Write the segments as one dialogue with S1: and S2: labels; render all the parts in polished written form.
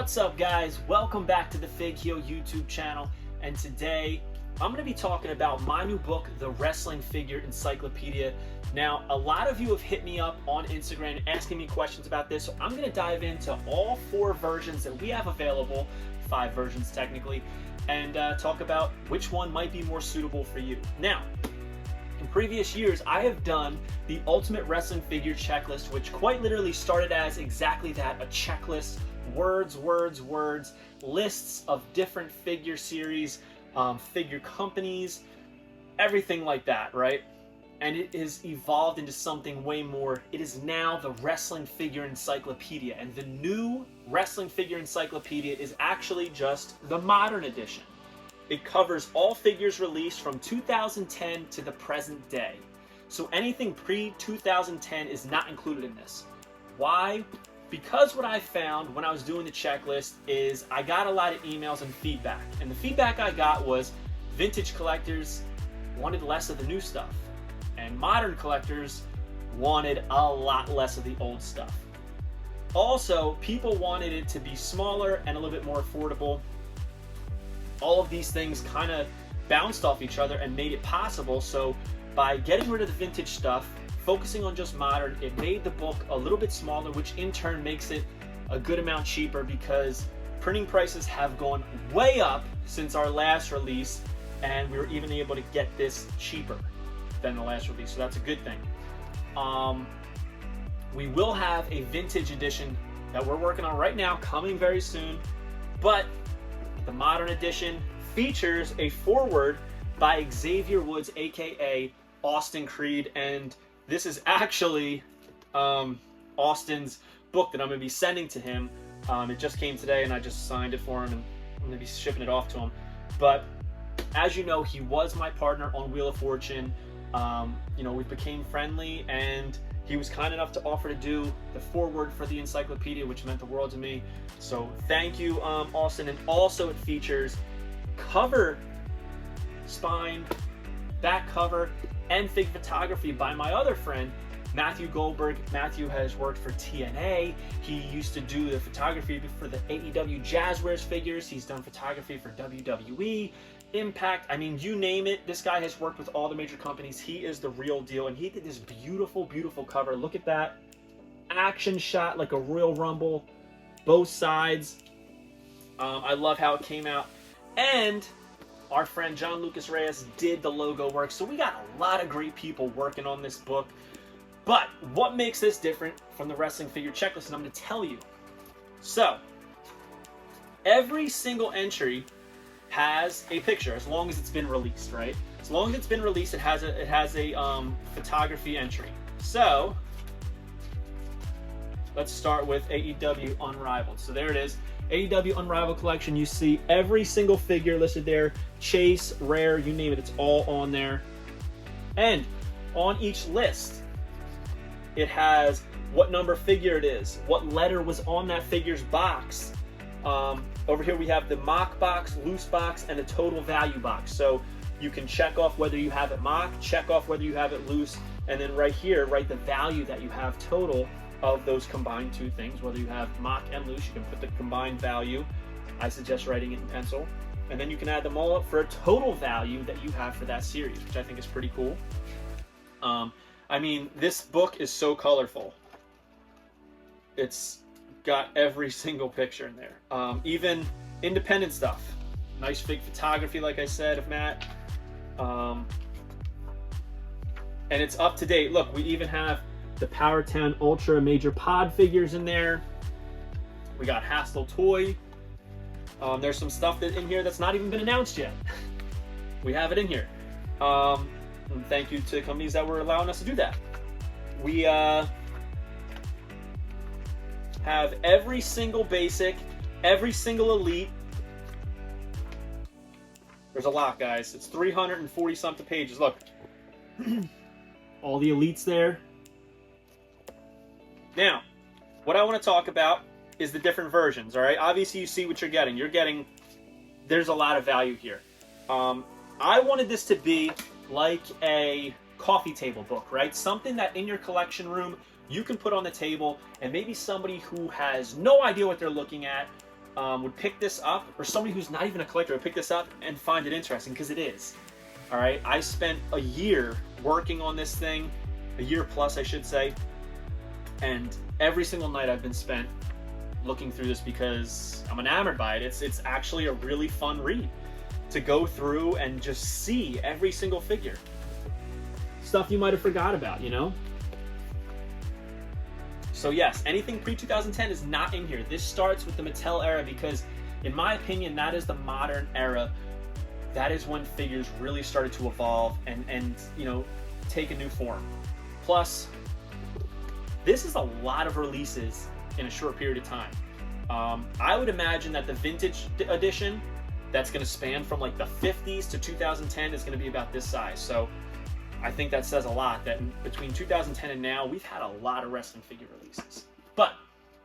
S1: What's up, guys? Welcome back to the Fig Heel YouTube channel, and today I'm going to be talking about my new book, The Wrestling Figure Encyclopedia. Now, a lot of you have hit me up on Instagram asking me questions about this, so I'm going to dive into all 4 versions that we have available, 5 versions technically, and talk about which one might be more suitable for you. Now, in previous years, I have done the Ultimate Wrestling Figure Checklist, which quite literally started as exactly that, a checklist. Words, lists of different figure series, figure companies, everything like that, right? And it has evolved into something way more. It is now the Wrestling Figure Encyclopedia, and the new Wrestling Figure Encyclopedia is actually just the modern edition. It covers all figures released from 2010 to the present day. So anything pre-2010 is not included in this. Why? Because what I found when I was doing the checklist is I got a lot of emails and feedback. And the feedback I got was vintage collectors wanted less of the new stuff. And modern collectors wanted a lot less of the old stuff. Also, people wanted it to be smaller and a little bit more affordable. All of these things kind of bounced off each other and made it possible. So by getting rid of the vintage stuff, focusing on just modern, it made the book a little bit smaller, which in turn makes it a good amount cheaper because printing prices have gone way up since our last release, and we were even able to get this cheaper than the last release, so that's a good thing. We will have a vintage edition that we're working on right now, coming very soon, but the modern edition features a foreword by Xavier Woods, aka Austin Creed, and this is actually Austin's book that I'm going to be sending to him. It just came today and I just signed it for him, and I'm going to be shipping it off to him. But as you know, he was my partner on Wheel of Fortune. We became friendly, and he was kind enough to offer to do the foreword for the encyclopedia, which meant the world to me. So thank you, Austin. And also it features cover, spine, back cover, and fig photography by my other friend, Matthew Goldberg. Matthew has worked for TNA. He used to do the photography for the AEW Jazzwares figures. He's done photography for WWE, Impact. I mean, you name it. This guy has worked with all the major companies. He is the real deal, and he did this beautiful, beautiful cover. Look at that. Action shot like a Royal Rumble, both sides. I love how it came out. And our friend John Lucas Reyes did the logo work. So we got a lot of great people working on this book. But what makes this different from the Wrestling Figure Checklist? And I'm going to tell you. So, every single entry has a picture as long as it's been released, right? As long as it's been released, it has a photography entry. So, let's start with AEW Unrivaled. So there it is. AEW Unrivaled Collection. You see every single figure listed there. Chase, rare, you name it, it's all on there. And on each list, it has what number figure it is, what letter was on that figure's box. Over here we have the mock box, loose box, and a total value box. So you can check off whether you have it mock, check off whether you have it loose, and then right here, write the value that you have total of those combined 2 things. Whether you have mock and loose, you can put the combined value. I suggest writing it in pencil. And then you can add them all up for a total value that you have for that series, which I think is pretty cool. I mean, this book is so colorful. It's got every single picture in there. Even independent stuff. Nice fig photography, like I said, of Matt. And it's up to date. Look, we even have the Powertown Ultra Major Pod figures in there. We got Hastel Toy. There's some stuff in here that's not even been announced yet. We have it in here. And thank you to companies that were allowing us to do that. We have every single basic, every single elite. There's a lot, guys. It's 340 something pages. Look, all the elites there. Now, what I want to talk about is the different versions, all right? Obviously, you see what you're getting. There's a lot of value here. I wanted this to be like a coffee table book, right? Something that in your collection room you can put on the table, and maybe somebody who has no idea what they're looking at would pick this up, or somebody who's not even a collector would pick this up and find it interesting, because it is. All right, I spent a year working on this thing, a year plus, I should say, and every single night I've been spent looking through this because I'm enamored by it. It's actually a really fun read to go through and just see every single figure. Stuff you might have forgot about, you know? So yes, anything pre-2010 is not in here. This starts with the Mattel era because, in my opinion, that is the modern era. That is when figures really started to evolve and you know, take a new form. Plus, this is a lot of releases in a short period of time. I would imagine that the vintage edition, that's going to span from like the 50s to 2010, is going to be about this size. So I think that says a lot that between 2010 and now, we've had a lot of wrestling figure releases. But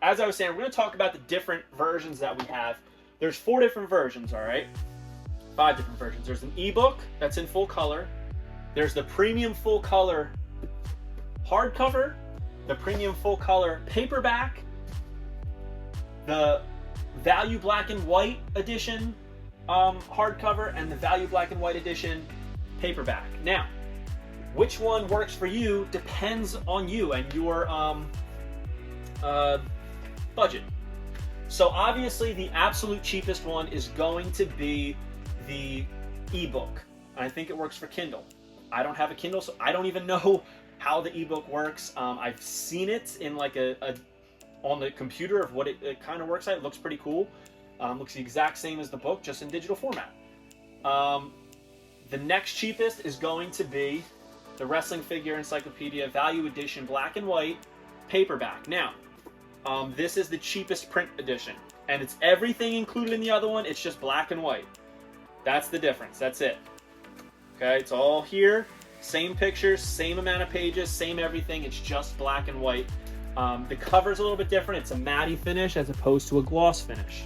S1: as I was saying, we're going to talk about the different versions that we have. There's 4 different versions, all right? 5 different versions. There's an ebook that's in full color. There's the premium full color hardcover, the premium full color paperback, the value black and white edition hardcover, and the value black and white edition paperback. Now, which one works for you depends on you and your budget. So obviously the absolute cheapest one is going to be the ebook. I think it works for Kindle. I don't have a Kindle, so I don't even know how the ebook works. I've seen it in like on the computer of what it kind of works like. It looks pretty cool. Looks the exact same as the book, just in digital format. The next cheapest is going to be the Wrestling Figure Encyclopedia Value Edition Black and White paperback. Now, this is the cheapest print edition, and it's everything included in the other one. It's just black and white. That's the difference. That's it. Okay, it's all here. Same pictures, same amount of pages, same everything. It's just black and white. The cover's a little bit different. It's a matte finish as opposed to a gloss finish.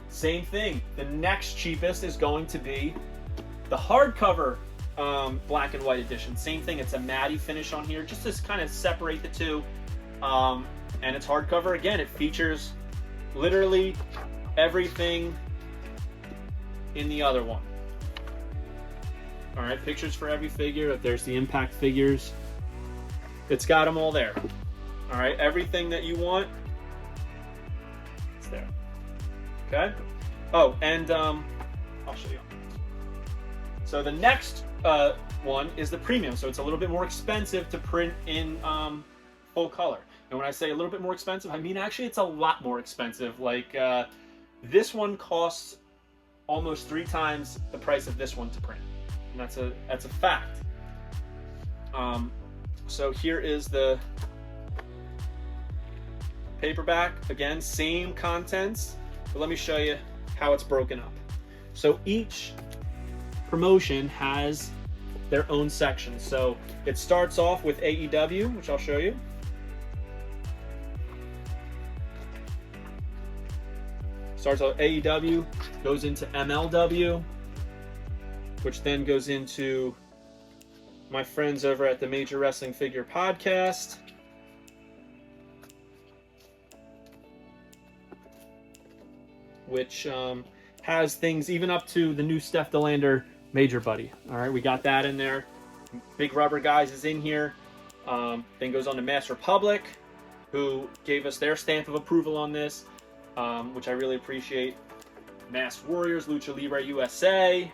S1: Same thing. The next cheapest is going to be the hardcover black and white edition. Same thing. It's a matte finish on here, just to kind of separate the two. And it's hardcover again. It features literally everything in the other one. All right, pictures for every figure. If there's the Impact figures, it's got them all there. All right, everything that you want, it's there. Okay. Oh, and I'll show you. So the next one is the premium. So it's a little bit more expensive to print in full color. And when I say a little bit more expensive, I mean actually it's a lot more expensive. Like this one costs almost 3 times the price of this one to print, and that's a fact. So here is the paperback. Again, same contents, but let me show you how it's broken up. So each promotion has their own section. So it starts off with AEW, which I'll show you. Starts out AEW, goes into MLW, which then goes into my friends over at the Major Wrestling Figure Podcast. Which has things even up to the new Steph DeLander Major Buddy. All right, we got that in there. Big Rubber Guys is in here. Then goes on to Mass Republic, who gave us their stamp of approval on this, which I really appreciate. Masked Warriors, Lucha Libre USA.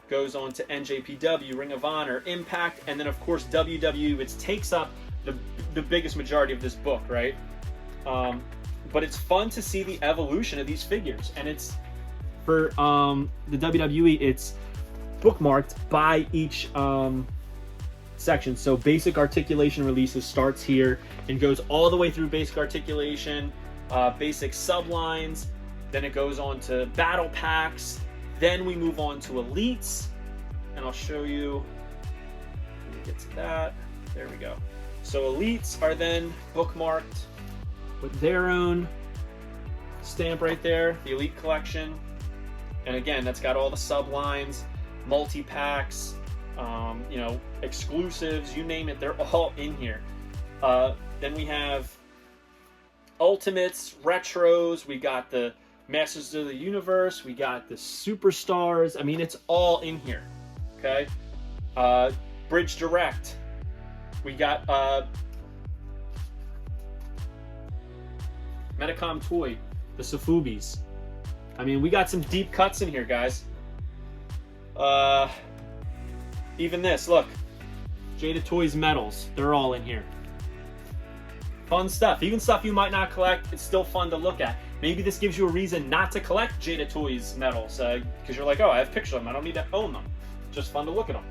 S1: Goes on to NJPW, Ring of Honor, Impact, and then of course WWE, which takes up the biggest majority of this book, right? But it's fun to see the evolution of these figures, and it's for the WWE, it's bookmarked by each section. So basic articulation releases starts here and goes all the way through basic articulation, basic sublines, then it goes on to battle packs, then we move on to elites, and I'll show you, let me get to that, there we go. So elites are then bookmarked with their own stamp right there, the Elite Collection. And again, that's got all the sublines, multi-packs, you know, exclusives, you name it, they're all in here. Then we have Ultimates, Retros, we got the Masters of the Universe, we got the Superstars. I mean, it's all in here, okay? Bridge Direct. We got Metacom Toy, the Safubis. I mean, we got some deep cuts in here, guys. Even this, look. Jada Toys medals, they're all in here. Fun stuff. Even stuff you might not collect, it's still fun to look at. Maybe this gives you a reason not to collect Jada Toys medals, because you're like, oh, I have pictures of them, I don't need to own them. Just fun to look at them.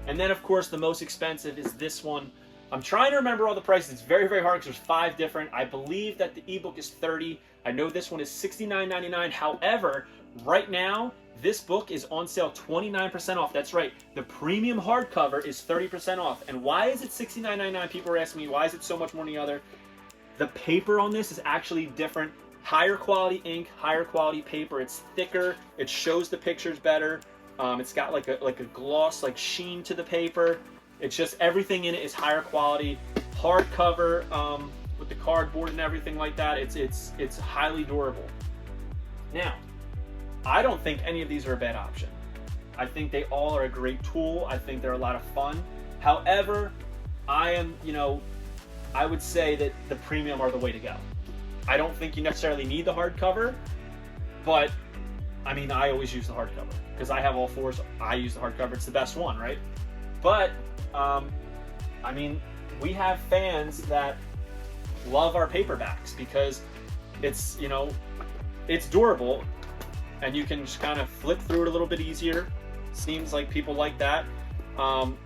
S1: And then, of course, the most expensive is this one. I'm trying to remember all the prices. It's very, very hard because there's 5 different. I believe that the ebook is $30. I know this one is $69.99. However, right now, this book is on sale 29% off. That's right. The premium hardcover is 30% off. And why is it $69.99? People are asking me, why is it so much more than the other? The paper on this is actually different. Higher quality ink, higher quality paper. It's thicker. It shows the pictures better. It's got like a gloss, like sheen to the paper. It's just everything in it is higher quality. Hardcover with the cardboard and everything like that. It's highly durable. Now, I don't think any of these are a bad option. I think they all are a great tool. I think they're a lot of fun. However, I would say that the premium are the way to go. I don't think you necessarily need the hardcover, but I mean, I always use the hardcover because I have all 4s. I use the hardcover. It's the best one, right? But I mean, we have fans that love our paperbacks because it's, it's durable and you can just kind of flip through it a little bit easier. Seems like people like that. Look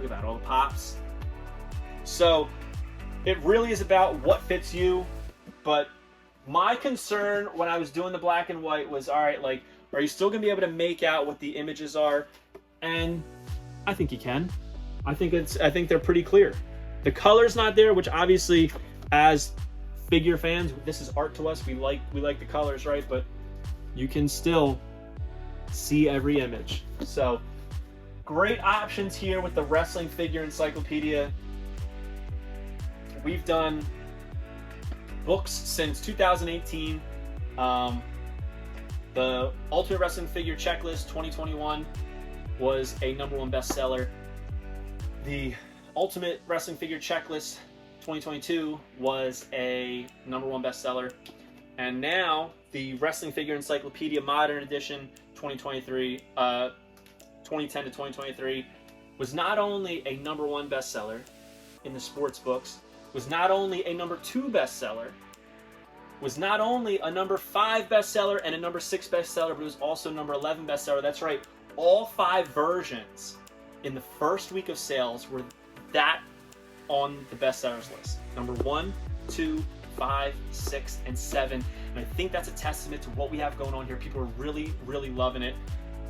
S1: at that, all the pops. So it really is about what fits you. But my concern when I was doing the black and white was, all right, like, are you still gonna be able to make out what the images are? And I think you can. I think they're pretty clear. The color's not there, which obviously, as figure fans, this is art to us. We like the colors, right? But you can still see every image. So great options here with the Wrestling Figure Encyclopedia. We've done books since 2018. The Ultimate Wrestling Figure Checklist 2021 was a #1 bestseller. The Ultimate Wrestling Figure Checklist 2022 was a #1 bestseller. And now the Wrestling Figure Encyclopedia Modern Edition 2023, 2010 to 2023, was not only a #1 bestseller in the sports books, was not only a #2 bestseller, was not only a #5 bestseller and a #6 bestseller, but it was also #11 bestseller. That's right, all 5 versions in the first week of sales were that on the bestsellers list. #1, 2, 5, 6, and 7. And I think that's a testament to what we have going on here. People are really, really loving it.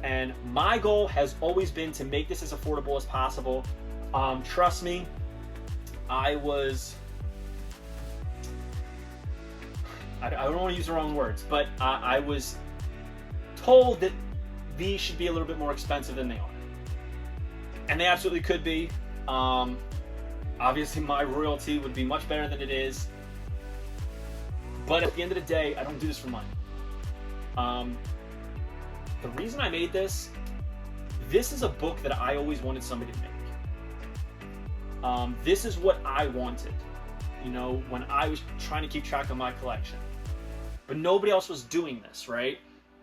S1: And my goal has always been to make this as affordable as possible. Trust me, I don't want to use the wrong words, but I was told that these should be a little bit more expensive than they are. And they absolutely could be. Obviously, my royalty would be much better than it is. But at the end of the day, I don't do this for money. The reason I made this is a book that I always wanted somebody to make. This is what I wanted, when I was trying to keep track of my collection. But nobody else was doing this, right?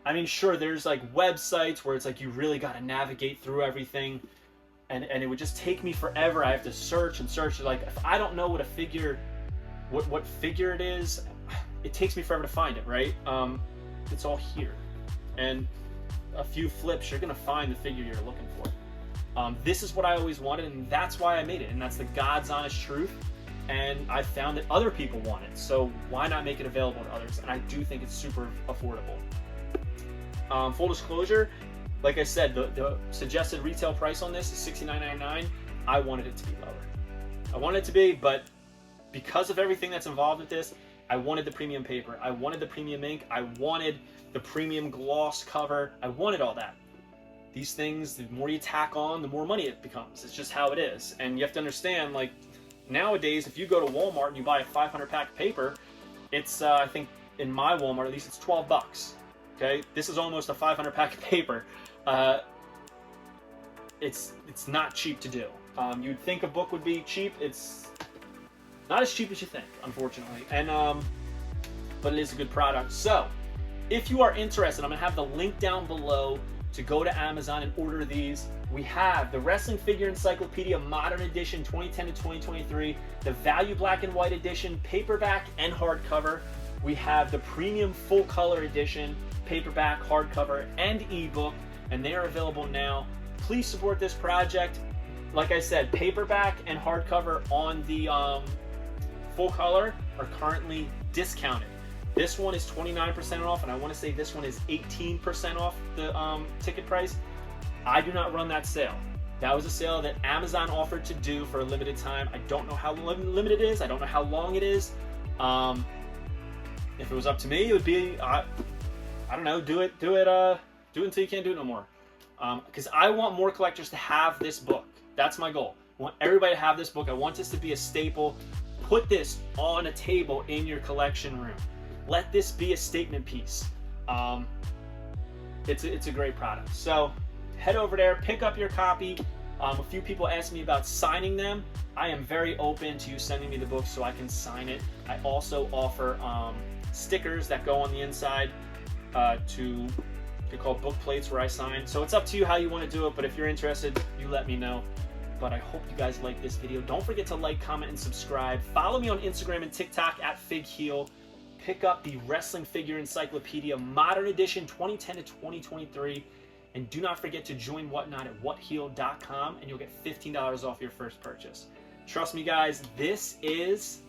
S1: I mean, sure, there's like websites where it's like you really got to navigate through everything, and it would just take me forever. I have to search and search. Like, if I don't know what a figure, what figure it is, it takes me forever to find it, right? It's all here, and a few flips, you're gonna find the figure you're looking for. This is what I always wanted, and that's why I made it, and that's the God's honest truth. And I found that other people want it, so why not make it available to others? And I do think it's super affordable. Full disclosure, like I said, the suggested retail price on this is $69.99. I wanted it to be lower. I wanted it to be, but because of everything that's involved with this, I wanted the premium paper. I wanted the premium ink. I wanted the premium gloss cover. I wanted all that. These things, the more you tack on, the more money it becomes. It's just how it is. And you have to understand, like, nowadays, if you go to Walmart and you buy a 500 pack of paper, it's I think in my Walmart at least it's $12. Okay, this is almost a 500 pack of paper. It's not cheap to do. You'd think a book would be cheap. It's not as cheap as you think, unfortunately. And but it is a good product. So if you are interested, I'm gonna have the link down below to go to Amazon and order these. We have the Wrestling Figure Encyclopedia Modern Edition 2010 to 2023, the Value Black and White Edition, paperback and hardcover. We have the Premium Full Color Edition, paperback, hardcover, and ebook, and they are available now. Please support this project. Like I said, paperback and hardcover on the full color are currently discounted. This one is 29% off, and I want to say this one is 18% off the ticket price. I do not run that sale. That was a sale that Amazon offered to do for a limited time. I don't know how limited it is. I don't know how long it is. If it was up to me, it would be, I don't know, do it until you can't do it no more. Because I want more collectors to have this book. That's my goal. I want everybody to have this book. I want this to be a staple. Put this on a table in your collection room. Let this be a statement piece. It's a great product. So head over there, pick up your copy. A few people asked me about signing them. I am very open to you sending me the book so I can sign it. I also offer stickers that go on the inside they're called book plates where I sign. So it's up to you how you want to do it, but if you're interested, you let me know. But I hope you guys like this video. Don't forget to like, comment, and subscribe. Follow me on Instagram and TikTok at FigHeel. Pick up the Wrestling Figure Encyclopedia Modern Edition 2010 to 2023. And do not forget to join Whatnot at whatheel.com and you'll get $15 off your first purchase. Trust me, guys, this is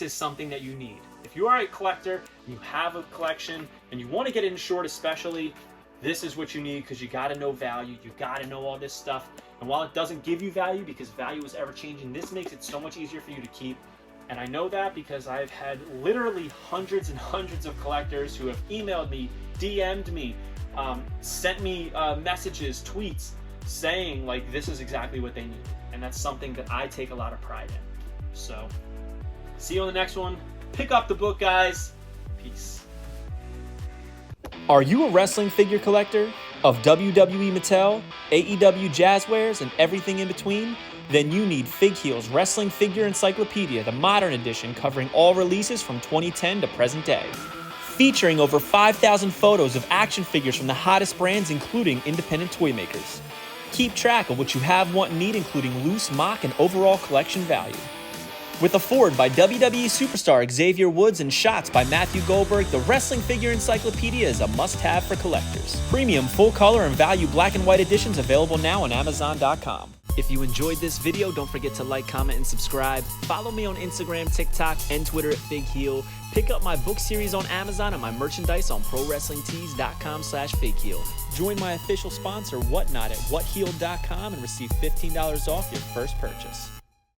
S1: something that you need. If you are a collector, you have a collection, and you want to get it insured especially, this is what you need, because you got to know value, you got to know all this stuff. And while it doesn't give you value, because value is ever changing, this makes it so much easier for you to keep. And I know that because I've had literally hundreds and hundreds of collectors who have emailed me, DM'd me, sent me messages, tweets, saying like this is exactly what they need. And that's something that I take a lot of pride in. So, see you on the next one. Pick up the book, guys. Peace. Are you a wrestling figure collector of WWE Mattel, AEW Jazzwares, and everything in between? Then you need FigHeel's Wrestling Figure Encyclopedia, the Modern Edition, covering all releases from 2010 to present day. Featuring over 5,000 photos of action figures from the hottest brands, including independent toy makers. Keep track of what you have, want, and need, including loose, mock, and overall collection value. With a foreword by WWE superstar Xavier Woods and shots by Matthew Goldberg, the Wrestling Figure Encyclopedia is a must-have for collectors. Premium full color and value black and white editions available now on Amazon.com. If you enjoyed this video, don't forget to like, comment, and subscribe. Follow me on Instagram, TikTok, and Twitter at FigHeel. Pick up my book series on Amazon and my merchandise on ProWrestlingTees.com/FigHeel. Join my official sponsor, Whatnot, at whatheel.com and receive $15 off your first purchase.